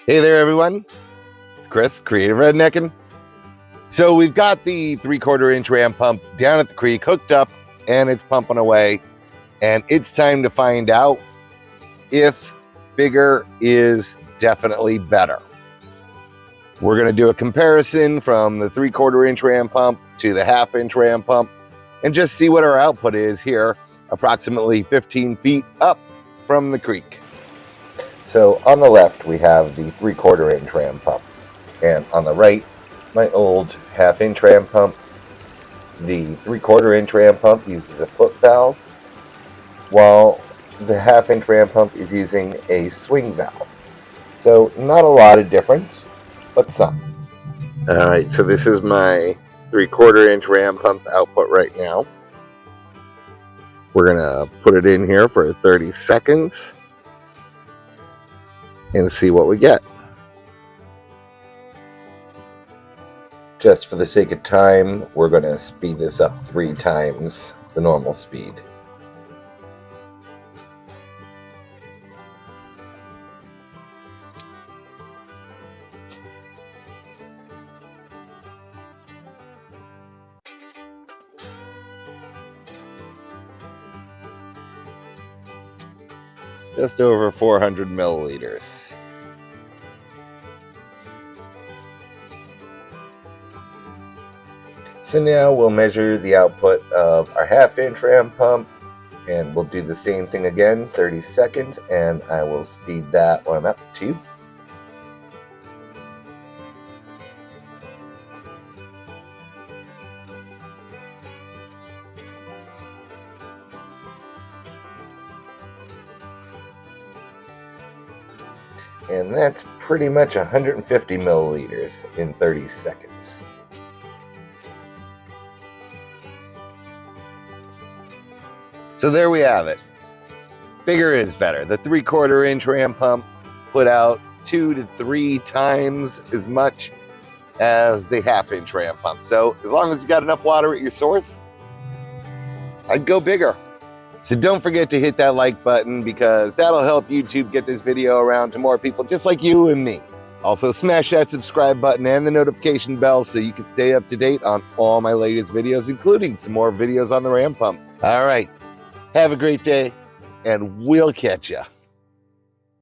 Hey there, everyone. It's Chris, Creative Redneckin'. So we've got the 3/4 inch ram pump down at the creek, hooked up, and it's pumping away. And it's time to find out if bigger is definitely better. We're going to do a comparison from the 3/4 inch ram pump to the 1/2 inch ram pump and just see what our output is here, approximately 15 feet up from the creek. So on the left, we have the 3/4 inch ram pump, and on the right, my old 1/2 inch ram pump. The 3/4 inch ram pump uses a foot valve, while the 1/2 inch ram pump is using a swing valve. So not a lot of difference, but some. All right, so this is my 3/4 inch ram pump output right now. We're gonna put it in here for 30 seconds and see what we get. Just for the sake of time, we're going to speed this up 3 times the normal speed. Just over 400 milliliters. So now we'll measure the output of our 1/2 inch ram pump, and we'll do the same thing again, 30 seconds, and I will speed that one up too. And that's pretty much 150 milliliters in 30 seconds. So there we have it. Bigger is better. The 3/4 inch ram pump put out 2 to 3 times as much as the 1/2 inch ram pump. So as long as you got enough water at your source, I'd go bigger. So don't forget to hit that like button, because that'll help YouTube get this video around to more people just like you and me. Also smash that subscribe button and the notification bell so you can stay up to date on all my latest videos, including some more videos on the ram pump. All right. Have a great day, and we'll catch ya.